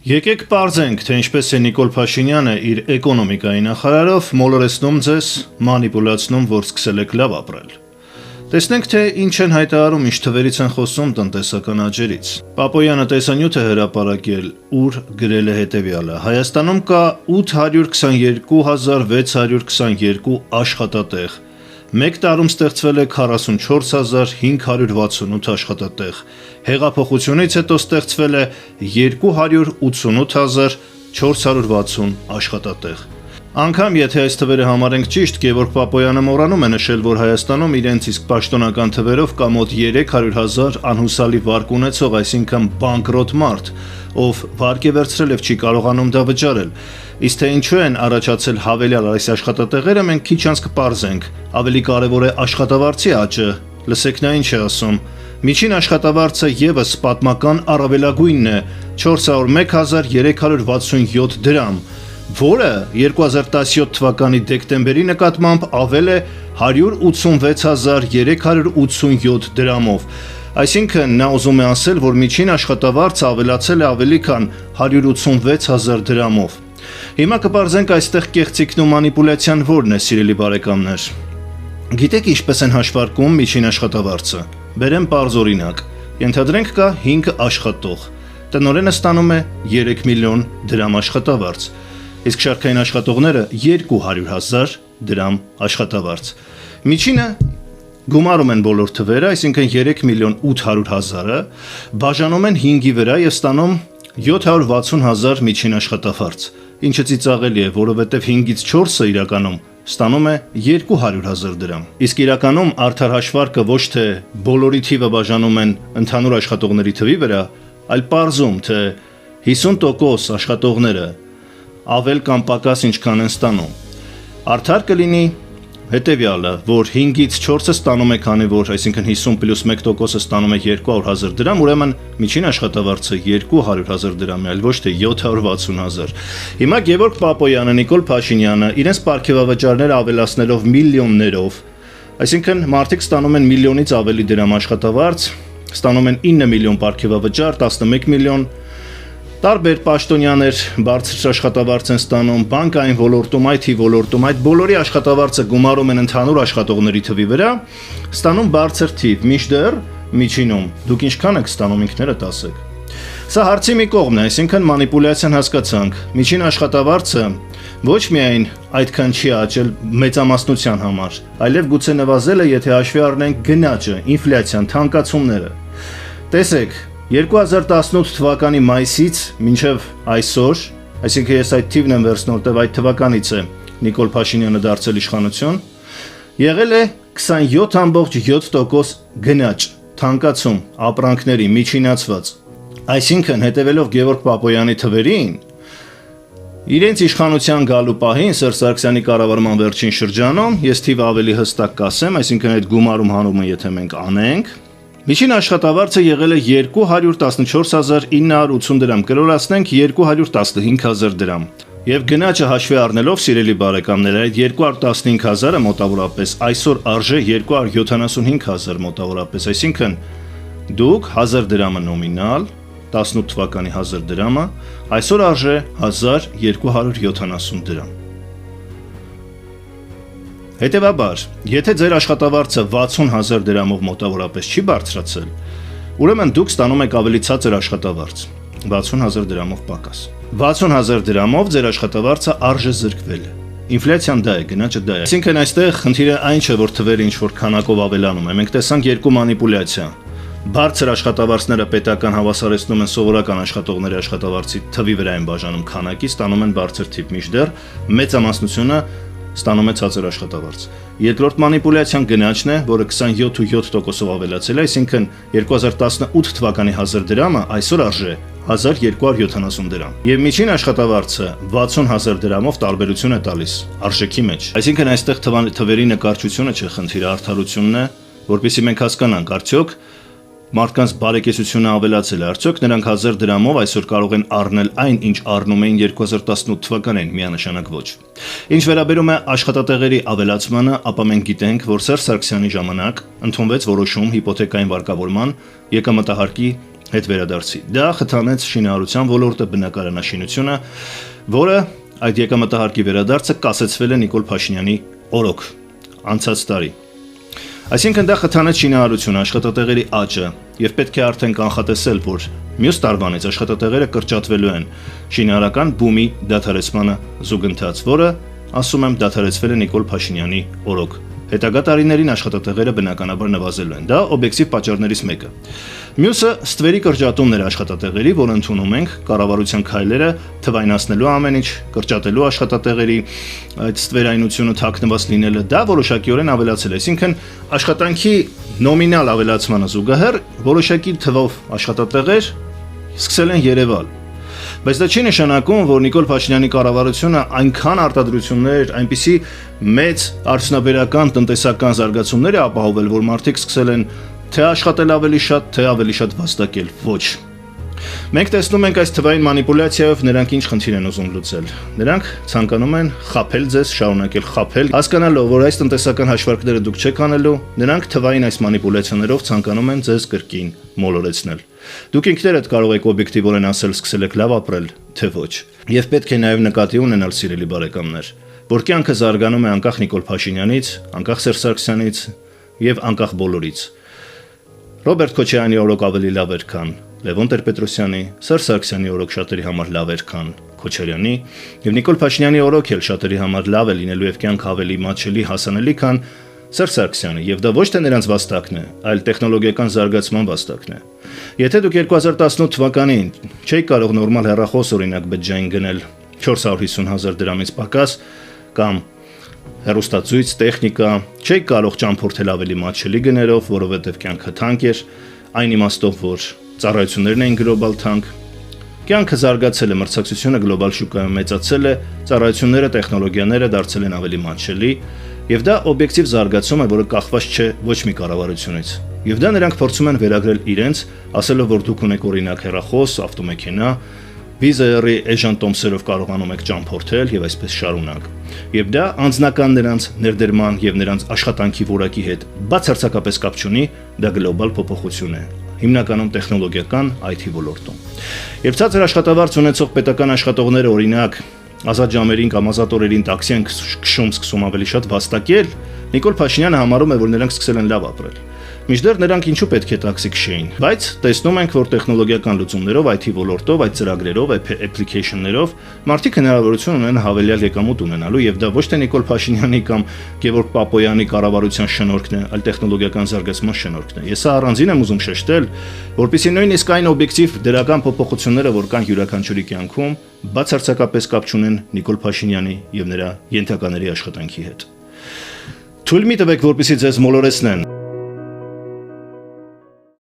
Եկեք պարզենք, թե ինչպես է Նիկոլ Փաշինյանը իր էկոնոմիկայի նախարարով մոլորեցնում ձեզ, մանիպուլացնում, որ սկսել եք լավ ապրել։ Տեսնենք, թե ինչ են հայտարարում, ինչ թվերից են խոսում տնտեսական աճերից։ Պապոյանը տեսանյութ է հրապարակել, ուր գրել է հետևյալը. Հայաստանում կա 822,622 աշխատատեղ։ Մեկ տարում ստեղծվել է 44,568 աշխատատեղ, հեղափոխությունից հետո ստեղծվել է 288,460 աշխատատեղ։ Անգամ եթե այս թվերը համարենք ճիշտ, Գևորգ Պապոյանը մոռանում է նշել, որ Հայաստանում իրենց իսկ պաշտոնական թվերով կա մոտ 300,000 անհուսալի վարկ ունեցող, այսինքն բանկրոտ մարդ, ով վարկ է վերցրել եւ չի կարողանում դա վճարել։ Իսկ թե ինչու են առաջացել հավելյալ այս աշխատատեղերը, մենք քիչ անց կպարզենք։ Ավելի կարևոր է աշխատավարձի աճը։ Լսեք նա ինչ է ասում. Միջին աշխատավարձը եւս պատմական առավելագույնն է՝ 401,367 դրամ, որը 2017 թվականի դեկտեմբերի նկատմամբ ավել է 186,387 դրամով։ Այսինքն նա ուզում է ասել, որ միջին աշխատավարձը ավելացել է ավելի քան 186,000 դրամով։ Հիմա կպարզենք այստեղ կեղծիքն ու մանիպուլյացիան որն է, սիրելի բարեկամներ։ Գիտեք ինչպես են հաշվարկում միջին աշխատավարձը։ Բերեմ պարզ օրինակ։ Ենթադրենք կա 5 աշխատող։ Տնօրենը ստանում է 3 միլիոն դրամ աշխատավարձ, իսկ շարքային աշխատողները 200,000 դրամ աշխատավարձ։ Միջինը գումարում են բոլոր թվերը, այսինքն 3,800,000-ը բաժանում են 5-ի վրա եւ ստանում 760,000 միջին աշխատավարձ, ինչը ծիծաղելի է, որովհետև 5-ից 4-ը իրականում ստանում է 200,000 դրամ։ Իսկ իրականում արդար հաշվարկը ոչ թե բոլորի թիվը բաժանում են ընդհանուր աշխատողների թվի վրա, այլ պարզում, թե 50% աշխատողները ավել կամ պակաս ինչքան են ստանում։ Արդար կլինի հետևյալը, որ 5-ից 4-ը ստանում է, քանի որ, այսինքն 50 + 1%-ը ստանում է 200,000 դրամ, ուրեմն միջին աշխատավարձը 200,000 դրամ է, այլ ոչ թե 760,000։ Հիմա Գևորգ Պապոյանը, Նիկոլ Փաշինյանը իրենց պարգևավճարները ավելացնելով միլիոններով, այսինքն մարդիկ ստանում են միլիոնից ավելի դրամ աշխատավարձ, ստանում են 9 միլիոն պարգևավճար, 11 միլիոն տարբեր պաշտոնյաներ բարձր աշխատավարձ են ստանում, բանկային ոլորտում, IT ոլորտում, այդ բոլորի աշխատավարձը գումարում են ընդհանուր աշխատողների թվի վրա, ստանում բարձր թիվ, մինչդեռ միջինում դուք ինչքան եք ստանում ինքներդ ասեք։ Սա հարցի մի կողմն է, այսինքն մանիպուլյացիան հասկացանք։ Միջին աշխատավարձը ոչ միայն այդքան չի աճել մեծամասնության համար, այլև գուցե նվազել է, եթե հաշվի առնենք գնաճը, ինֆլյացիան, թանկացումները։ Տեսեք, 2018 թվականի մայիսից մինչև այսօր, այսինքն ես այդ թիվն եմ վերցնում, որտեղ այդ թվականից է Նիկոլ Փաշինյանը դարձել իշխանություն, եղել է 27,7% գնաճ, թանկացում, ապրանքների միջինացված։ Այսինքն, հետևելով Գևորգ Պապոյանի թվերին, իրենց իշխանության գալու պահին Սերժ Սարգսյանի կառավարման վերջին շրջանում, ես թիվը ավելի հստակ կասեմ, այսինքն այդ գումարում հանումը եթե մենք անենք, միջին աշխատավարձը եղել է 214,980 դրամ, կլորացնենք 215,000 դրամ։ Եվ գնաճը հաշվի առնելով, սիրելի բարեկամներ, այդ 215,000-ը մոտավորապես այսօր արժե 275,000 մոտավորապես, այսինքն դուք 1000 դրամը նոմինալ, 18 թվականի 1000 դրամը, այսօր արժե 1270 դրամ։ Հետևաբար, եթե ձեր աշխատավարձը 60,000 դրամով մոտավորապես չի բարձրացել, ուրեմն դուք ստանում եք ավելի ցածր աշխատավարձ, 60,000 դրամով պակաս։ 60,000 դրամով ձեր աշխատավարձը արժեզրկվել է։ Ինֆլյացիան դա է, գնաճը դա է։ Այսինքն այստեղ խնդիրը այն չէ, որ թվերը ինչ-որ քանակով ավելանում է։ Մենք տեսանք երկու մանիպուլյացիա։ Բարձր աշխատավարձները պետական հավասարեցնում են սովորական աշխատողների աշխատավարձի թվի վրա են բաժանում քանակի, ստանում են բարձր թիվ, մինչդեռ մեծամասնությունը ստանում է ցածր աշխատավարձ։ Երկրորդ մանիպուլյացիան գնաճն է, որը 27,7%-ով ավելացել է, այսինքն 2018 թվականի 1000 դրամը այսօր արժե 1270 դրամ։ Եվ միջին աշխատավարձը 60,000 դրամով տարբերություն է տալիս արժեքի մեջ։ Այսինքն այստեղ թվերի նկարչությունը չէ խնդիրը, արդարությունն է, որպեսզի մենք հասկանանք, արդյոք մարդկանց բարեկեցությունը ավելացել է, արդյոք նրանք 1000 դրամով այսօր կարող են առնել այն, ինչ առնում էին 2018 թվականին, միանշանակ ոչ։ Ինչ վերաբերում է աշխատատեղերի ավելացմանը, ապա մենք գիտենք, որ Սերժ Սարգսյանի ժամանակ ընդունվեց որոշում հիպոթեկային վարկավորման եկամտահարկի հետ վերադարձի։ Դա խթանեց շինարարության ոլորտը, բնակարանաշինությունը, որը այդ եկամտահարկի վերադարձը կասեցվել է Նիկոլ Փաշինյանի օրոք անցած տարի։ Այսինքն դա խթանեց շինարարությունը, աշխատատեղերի աճը եւ պետք է արդեն կանխատեսել, որ մյուս տարվանից աշխատատեղերը կրճատվելու են շինարարական բումի դադարեցմանը զուգընթաց, որը ասում եմ դադարեցվել է Նիկոլ Փաշինյանի օրոք։ Հետագա տարիներին աշխատատեղերը բնականաբար նվազելու են։ Դա օբյեկտիվ պատճառներից մեկը։ Մյուսը ստվերի կրճատումն էր աշխատատեղերի, որը ընդունում ենք կառավարության քայլերը թվայնացնելու ամեն ինչ, կրճատելու աշխատատեղերի այդ ստվերայնությունը թաքնված լինելը, դա որոշակիորեն ավելացել է։ Այսինքն աշխատանքի նոմինալ ավելացմանը զուգահեռ որոշակի թվով աշխատատեղեր սկսել են երևալ։ Բայց դա չի նշանակում, որ Նիկոլ Փաշինյանի կառավարությունը այնքան արտադրություններ, այնպիսի մեծ արդյունաբերական տնտեսական զարգացումներ է ապահովել, որ մարդիկ սկսել են թե աշխատել ավելի շատ, թե ավելի շատ վաստակել։ Ոչ։ Մենք տեսնում ենք այս թվային մանիպուլյացիայով նրանք ինչ խնդիր են ուզում լուծել։ Նրանք ցանկանում են խաբել ձեզ, շարունակել խաբել, հասկանալով, որ այս տնտեսական հաշվարկները դուք չեք անելու, նրանք թվային այս մանիպուլյացիաներով ցանկանում են ձեզ կրկին մոլորեցնել։ Դուք ինքներդ կարող եք օբյեկտիվորեն ասել սկսել եք լավ ապրել, թե ոչ։ Եվ պետք է նաև նկատի ունենալ, սիրելի բարեկամներ, որ կյանքը զարգանում է անկախ Նիկոլ Փաշինյանից, անկախ Սերժ Սարգսյանից եւ անկախ բոլորից։ Ռոբերտ Քոչարյանի օրոք ավելի լավ էր, քան Լևոն Տեր-Պետրոսյանի, Սերժ Սարգսյանի օրոք շատերի համար լավ էր, քան Քոչարյանի, եւ Նիկոլ Փաշինյանի օրոք էլ շատերի համար լավ է լինելու եւ կյանք ավելի մատչելի, հասանելի, քան Սերժ Սարգսյանը, եւ դա ոչ թե նրանց վաստակն է, այլ տեխնոլոգիական զարգացման վաստակն է։ Եթե դուք 2018 թվականին չէիք կարող նորմալ հեռախոս օրինակ բջջային գնել 450,000 դրամից պակաս կամ հեռուստացույց, տեխնիկա, չէիք կարող ճամփորդել ավելի մատչելի գներով, որովհետև կյանքը թանկ էր, այն իմաստով, որ ծառայություններն էին գլոբալ թանկ։ Կյանքը զարգացել է, մրցակցությունը գլոբալ շուկայում մեծացել է, ծառայությունները, տեխնոլոգիաները դարձել են ավելի մատչելի, եւ դա օբյեկտիվ զարգացում է, որը կախված չէ ոչ մի կառավարությունից։ Եվ դա նրանք փորձում են վերագրել իրենց, ասելով, որ դուք ունեք օրինակ հեռախոս, ավտոմեքենա, վիզերի էժան տոմսերով կարողանում եք ճամփորդել եւ այսպես շարունակ։ Եվ դա անձնական նրանց ներդերման եւ նրանց աշխատանքի որակի հետ բացարձակապես կապ չունի, դա գլոբալ փոփոխություն է, հիմնականում տեխնոլոգիական IT ոլորտում։ Եվ ցածր աշխատավարձ ունեցող պետական աշխատողները օրինակ ազատ ժամերին կամ ազատ օրերին տաքսի են քշում, սկսում ավելի շատ վաստակել, Նիկոլ Փաշինյանը համարում է, որ նրանք սկսել են լավ ապրել։ Մինչդեռ նրանք ինչու պետք է տաքսի քշեին, բայց տեսնում ենք, որ տեխնոլոգիական լուծումներով, IT ոլորտով, այդ ծրագրերով, application-ներով մարդիկ հնարավորություն ունեն հավելյալ եկամուտ ունենալու, եւ դա ոչ թե Նիկոլ Փաշինյանի կամ Գևորգ Պապոյանի կառավարության շնորհքն է, այլ տեխնոլոգիական զարգացման շնորհքն է։ Ես առանձին եմ ուզում շեշտել, որպեսզի նույնիսկ այն օբյեկտիվ դրական փոփոխությունները, որ կան յուրաքանչյուրի կյանքում, բացարձակապես կապ չունեն Նիկոլ Փաշինյանի եւ նրա ենթակաների աշխատանքի հետ։ Թույլ մի տվեք, որպեսզի ձեզ մոլորեցնեն։